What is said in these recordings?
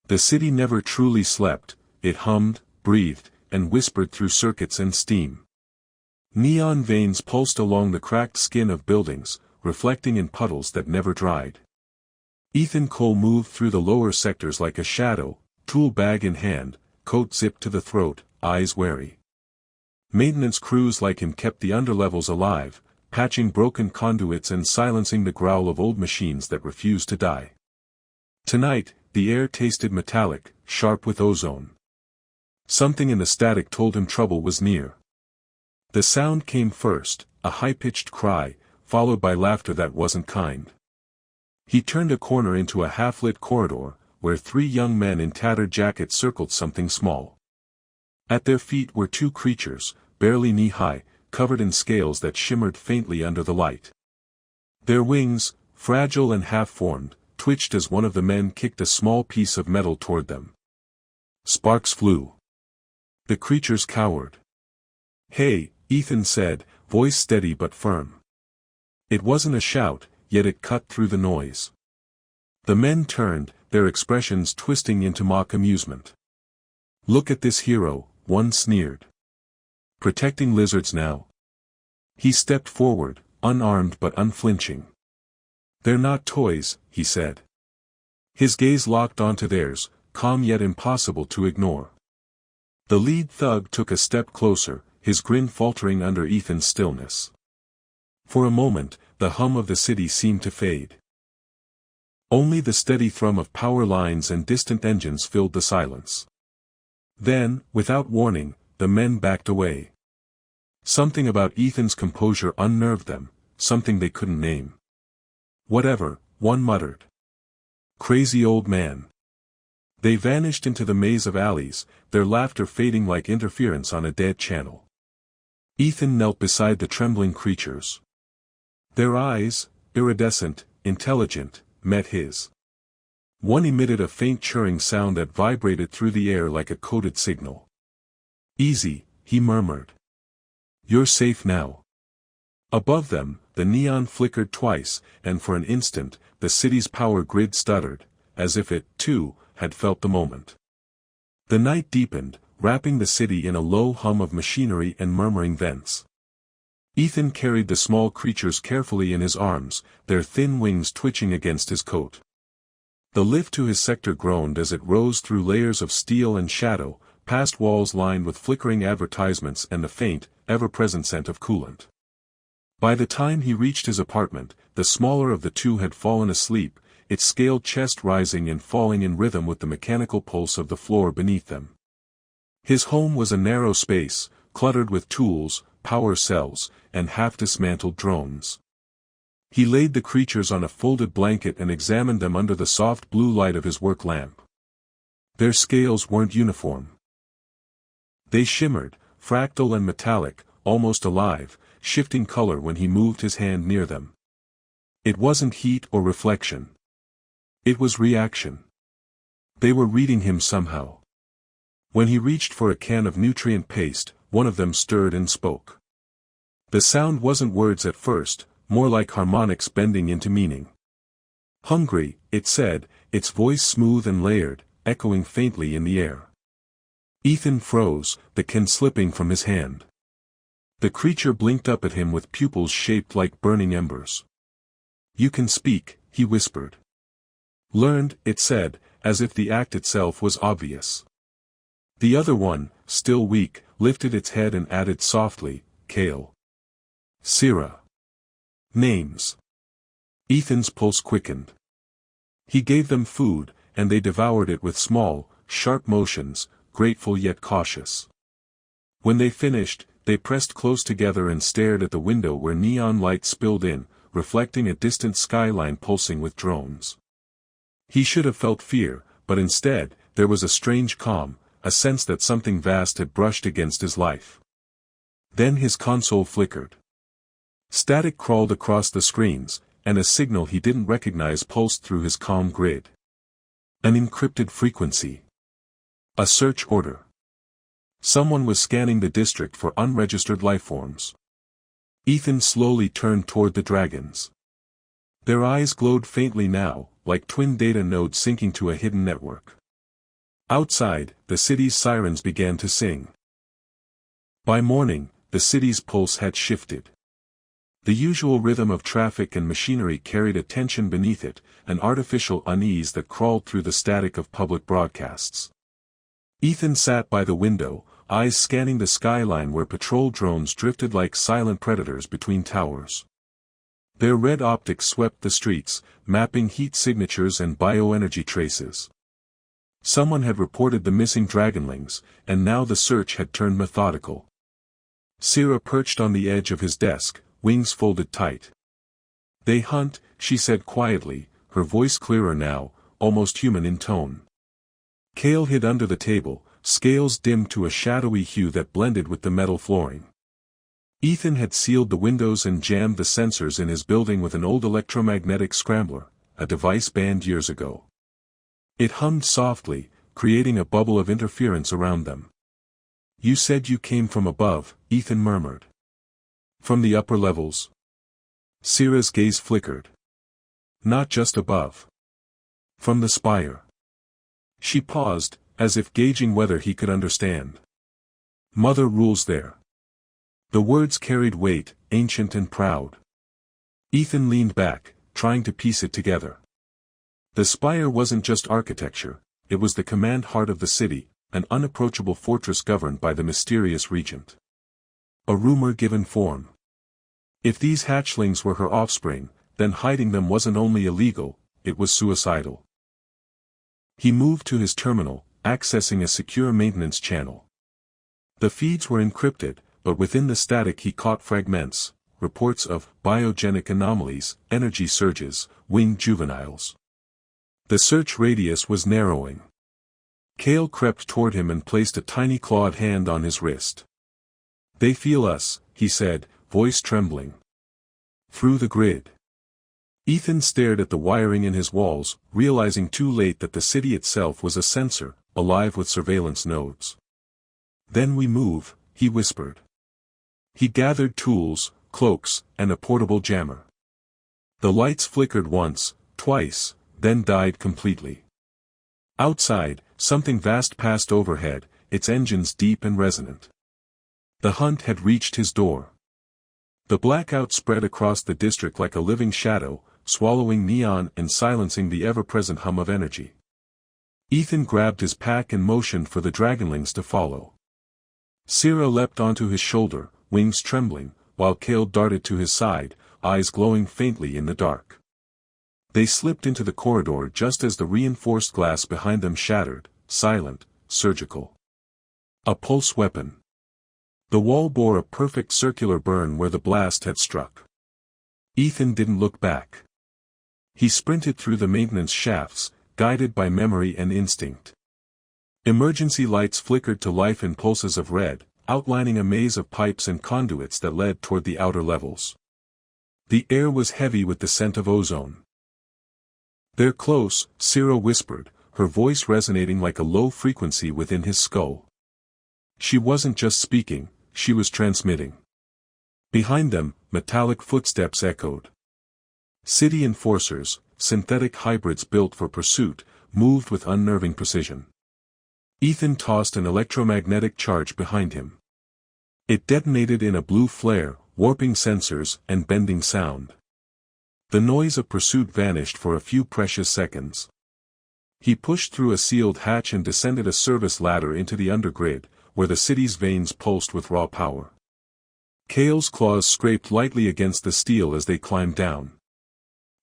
The city never truly slept, it hummed, breathed, and whispered through circuits and steam. Neon veins pulsed along the cracked skin of buildings, reflecting in puddles that never dried. Ethan Cole moved through the lower sectors like a shadow, tool bag in hand, coat zipped to the throat, eyes wary. Maintenance crews like him kept the underlevels alive, patching broken conduits and silencing the growl of old machines that refused to die. Tonight, the air tasted metallic, sharp with ozone. Something in the static told him trouble was near. The sound came first, a high-pitched cry, followed by laughter that wasn't kind. He turned a corner into a half-lit corridor, where three young men in tattered jackets circled something small. At their feet were two creatures, barely knee-high, covered in scales that shimmered faintly under the light. Their wings, fragile and half-formed, twitched as one of the men kicked a small piece of metal toward them. Sparks flew. The creatures cowered. "Hey," Ethan said, voice steady but firm. It wasn't a shout, yet it cut through the noise. The men turned, their expressions twisting into mock amusement. "Look at this hero," one sneered. "Protecting lizards now." He stepped forward, unarmed but unflinching. "They're not toys," he said. His gaze locked onto theirs, calm yet impossible to ignore. The lead thug took a step closer, his grin faltering under Ethan's stillness. For a moment, the hum of the city seemed to fade. Only the steady thrum of power lines and distant engines filled the silence. Then, without warning, the men backed away. Something about Ethan's composure unnerved them, something they couldn't name. "Whatever," one muttered. "Crazy old man." They vanished into the maze of alleys, their laughter fading like interference on a dead channel. Ethan knelt beside the trembling creatures. Their eyes, iridescent, intelligent, met his. One emitted a faint churring sound that vibrated through the air like a coded signal. "Easy," he murmured. "You're safe now." Above them, the neon flickered twice, and for an instant, the city's power grid stuttered, as if it, too, had felt the moment. The night deepened, wrapping the city in a low hum of machinery and murmuring vents. Ethan carried the small creatures carefully in his arms, their thin wings twitching against his coat. The lift to his sector groaned as it rose through layers of steel and shadow, past walls lined with flickering advertisements and the faint, ever-present scent of coolant. By the time he reached his apartment, the smaller of the two had fallen asleep, its scaled chest rising and falling in rhythm with the mechanical pulse of the floor beneath them. His home was a narrow space, cluttered with tools, power cells, and half-dismantled drones. He laid the creatures on a folded blanket and examined them under the soft blue light of his work lamp. Their scales weren't uniform. They shimmered, fractal and metallic, almost alive, shifting color when he moved his hand near them. It wasn't heat or reflection. It was reaction. They were reading him somehow. When he reached for a can of nutrient paste, one of them stirred and spoke. The sound wasn't words at first, more like harmonics bending into meaning. "Hungry," it said, its voice smooth and layered, echoing faintly in the air. Ethan froze, the can slipping from his hand. The creature blinked up at him with pupils shaped like burning embers. "You can speak," he whispered. "Learned," it said, as if the act itself was obvious. The other one, still weak, lifted its head and added softly, "Kale. Syrah." Names. Ethan's pulse quickened. He gave them food, and they devoured it with small, sharp motions, grateful yet cautious. When they finished, they pressed close together and stared at the window where neon light spilled in, reflecting a distant skyline pulsing with drones. He should have felt fear, but instead, there was a strange calm, a sense that something vast had brushed against his life. Then his console flickered. Static crawled across the screens, and a signal he didn't recognize pulsed through his calm grid. An encrypted frequency. A search order. Someone was scanning the district for unregistered lifeforms. Ethan slowly turned toward the dragons. Their eyes glowed faintly now, like twin data nodes syncing to a hidden network. Outside, the city's sirens began to sing. By morning, the city's pulse had shifted. The usual rhythm of traffic and machinery carried a tension beneath it, an artificial unease that crawled through the static of public broadcasts. Ethan sat by the window, eyes scanning the skyline where patrol drones drifted like silent predators between towers. Their red optics swept the streets, mapping heat signatures and bioenergy traces. Someone had reported the missing dragonlings, and now the search had turned methodical. Sierra perched on the edge of his desk, wings folded tight. "They hunt," she said quietly, her voice clearer now, almost human in tone. Kale hid under the table, scales dimmed to a shadowy hue that blended with the metal flooring. Ethan had sealed the windows and jammed the sensors in his building with an old electromagnetic scrambler, a device banned years ago. It hummed softly, creating a bubble of interference around them. "You said you came from above," Ethan murmured. "From the upper levels?" Sierra's gaze flickered. "Not just above. From the spire." She paused, as if gauging whether he could understand. "Mother rules there." The words carried weight, ancient and proud. Ethan leaned back, trying to piece it together. The spire wasn't just architecture, it was the command heart of the city, an unapproachable fortress governed by the mysterious regent. A rumor given form. If these hatchlings were her offspring, then hiding them wasn't only illegal, it was suicidal. He moved to his terminal, accessing a secure maintenance channel. The feeds were encrypted, but within the static he caught fragments, reports of biogenic anomalies, energy surges, winged juveniles. The search radius was narrowing. Kale crept toward him and placed a tiny clawed hand on his wrist. "They feel us," he said, voice trembling. "Through the grid." Ethan stared at the wiring in his walls, realizing too late that the city itself was a sensor, alive with surveillance nodes. "Then we move," he whispered. He gathered tools, cloaks, and a portable jammer. The lights flickered once, twice, then died completely. Outside, something vast passed overhead, its engines deep and resonant. The hunt had reached his door. The blackout spread across the district like a living shadow, swallowing neon and silencing the ever-present hum of energy. Ethan grabbed his pack and motioned for the dragonlings to follow. Sierra leapt onto his shoulder, wings trembling, while Kale darted to his side, eyes glowing faintly in the dark. They slipped into the corridor just as the reinforced glass behind them shattered, silent, surgical. A pulse weapon. The wall bore a perfect circular burn where the blast had struck. Ethan didn't look back. He sprinted through the maintenance shafts, guided by memory and instinct. Emergency lights flickered to life in pulses of red, outlining a maze of pipes and conduits that led toward the outer levels. The air was heavy with the scent of ozone. "They're close," Sierra whispered, her voice resonating like a low frequency within his skull. She wasn't just speaking, she was transmitting. Behind them, metallic footsteps echoed. City enforcers, synthetic hybrids built for pursuit, moved with unnerving precision. Ethan tossed an electromagnetic charge behind him. It detonated in a blue flare, warping sensors and bending sound. The noise of pursuit vanished for a few precious seconds. He pushed through a sealed hatch and descended a service ladder into the undergrid, where the city's veins pulsed with raw power. Kale's claws scraped lightly against the steel as they climbed down.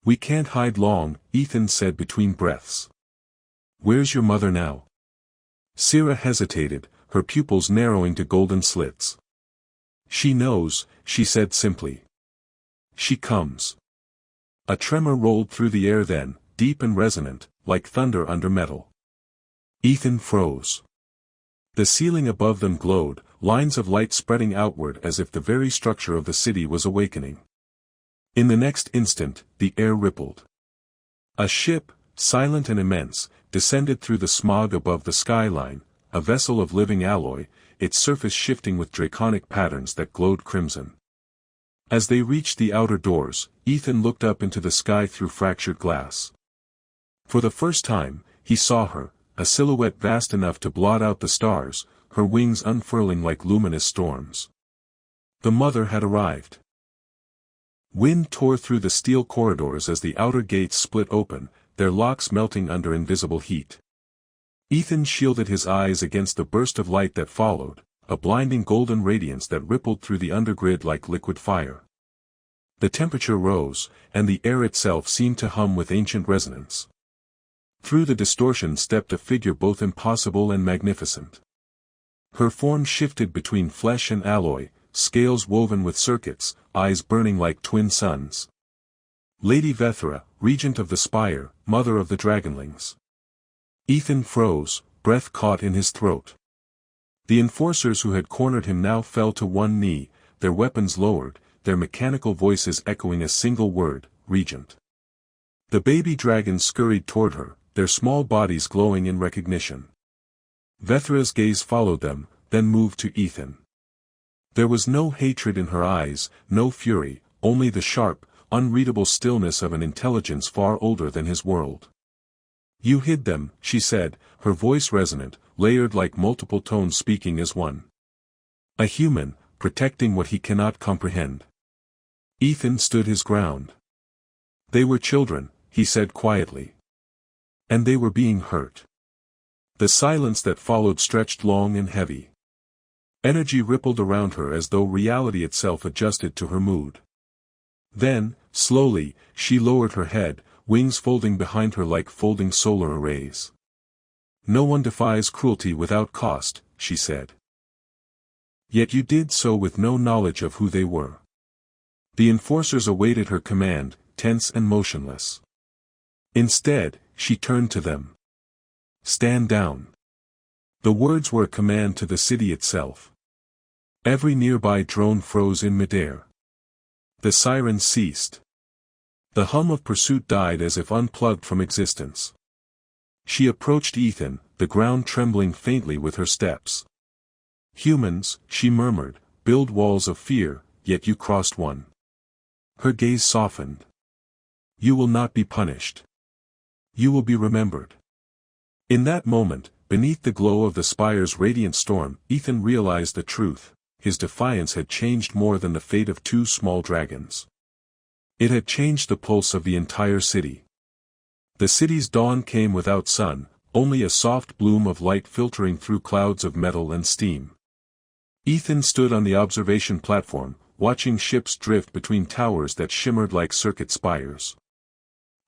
"We can't hide long," Ethan said between breaths. "Where's your mother now?" Sierra hesitated, her pupils narrowing to golden slits. "She knows," she said simply. "She comes." A tremor rolled through the air then, deep and resonant, like thunder under metal. Ethan froze. The ceiling above them glowed, lines of light spreading outward as if the very structure of the city was awakening. In the next instant, the air rippled. A ship, silent and immense, descended through the smog above the skyline, a vessel of living alloy, its surface shifting with draconic patterns that glowed crimson. As they reached the outer doors, Ethan looked up into the sky through fractured glass. For the first time, he saw her, a silhouette vast enough to blot out the stars, her wings unfurling like luminous storms. The mother had arrived. Wind tore through the steel corridors as the outer gates split open, their locks melting under invisible heat. Ethan shielded his eyes against the burst of light that followed, a blinding golden radiance that rippled through the undergrid like liquid fire. The temperature rose, and the air itself seemed to hum with ancient resonance. Through the distortion stepped a figure both impossible and magnificent. Her form shifted between flesh and alloy, scales woven with circuits, eyes burning like twin suns. Lady Vethra, regent of the spire, mother of the dragonlings. Ethan froze, breath caught in his throat. The enforcers who had cornered him now fell to one knee, their weapons lowered, their mechanical voices echoing a single word, Regent. The baby dragons scurried toward her, their small bodies glowing in recognition. Vethra's gaze followed them, then moved to Ethan. There was no hatred in her eyes, no fury, only the sharp, unreadable stillness of an intelligence far older than his world. You hid them, she said, her voice resonant, layered like multiple tones speaking as one. A human, protecting what he cannot comprehend. Ethan stood his ground. They were children, he said quietly. And they were being hurt. The silence that followed stretched long and heavy. Energy rippled around her as though reality itself adjusted to her mood. Then, slowly, she lowered her head, wings folding behind her like folding solar arrays. No one defies cruelty without cost, she said. Yet you did so with no knowledge of who they were. The enforcers awaited her command, tense and motionless. Instead, she turned to them. Stand down. The words were a command to the city itself. Every nearby drone froze in midair. The sirens ceased. The hum of pursuit died as if unplugged from existence. She approached Ethan, the ground trembling faintly with her steps. Humans, she murmured, build walls of fear, yet you crossed one. Her gaze softened. You will not be punished. You will be remembered. In that moment, beneath the glow of the spire's radiant storm, Ethan realized the truth. His defiance had changed more than the fate of two small dragons. It had changed the pulse of the entire city. The city's dawn came without sun, only a soft bloom of light filtering through clouds of metal and steam. Ethan stood on the observation platform, watching ships drift between towers that shimmered like circuit spires.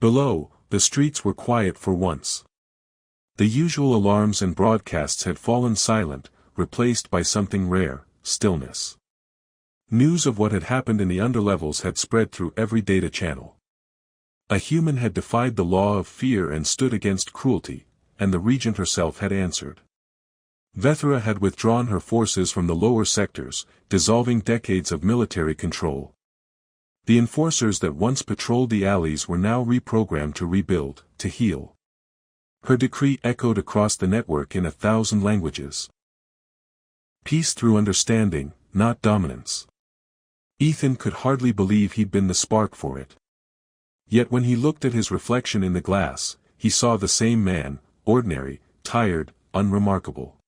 Below, the streets were quiet for once. The usual alarms and broadcasts had fallen silent, replaced by something rare, stillness. News of what had happened in the underlevels had spread through every data channel. A human had defied the law of fear and stood against cruelty, and the regent herself had answered. Vethra had withdrawn her forces from the lower sectors, dissolving decades of military control. The enforcers that once patrolled the alleys were now reprogrammed to rebuild, to heal. Her decree echoed across the network in 1,000 languages. Peace through understanding, not dominance. Ethan could hardly believe he'd been the spark for it. Yet when he looked at his reflection in the glass, he saw the same man, ordinary, tired, unremarkable.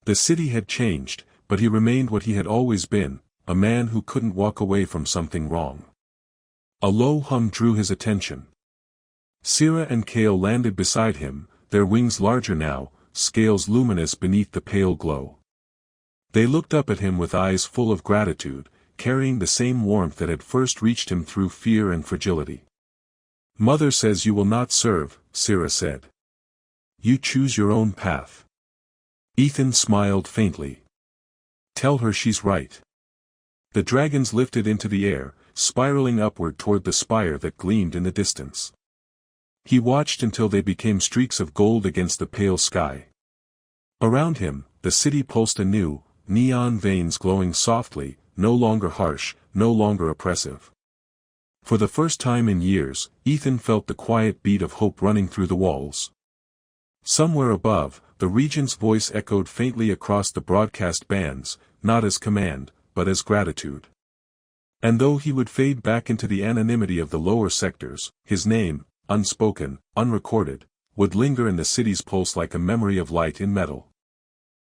The city had changed, but he remained what he had always been, a man who couldn't walk away from something wrong. A low hum drew his attention. Syrah and Kale landed beside him, their wings larger now, scales luminous beneath the pale glow. They looked up at him with eyes full of gratitude, carrying the same warmth that had first reached him through fear and fragility. Mother says you will not serve, Syrah said. You choose your own path. Ethan smiled faintly. Tell her she's right. The dragons lifted into the air, spiraling upward toward the spire that gleamed in the distance. He watched until they became streaks of gold against the pale sky. Around him, the city pulsed anew, neon veins glowing softly, no longer harsh, no longer oppressive. For the first time in years, Ethan felt the quiet beat of hope running through the walls. Somewhere above, the regent's voice echoed faintly across the broadcast bands, not as command, but as gratitude. And though he would fade back into the anonymity of the lower sectors, his name, unspoken, unrecorded, would linger in the city's pulse like a memory of light in metal.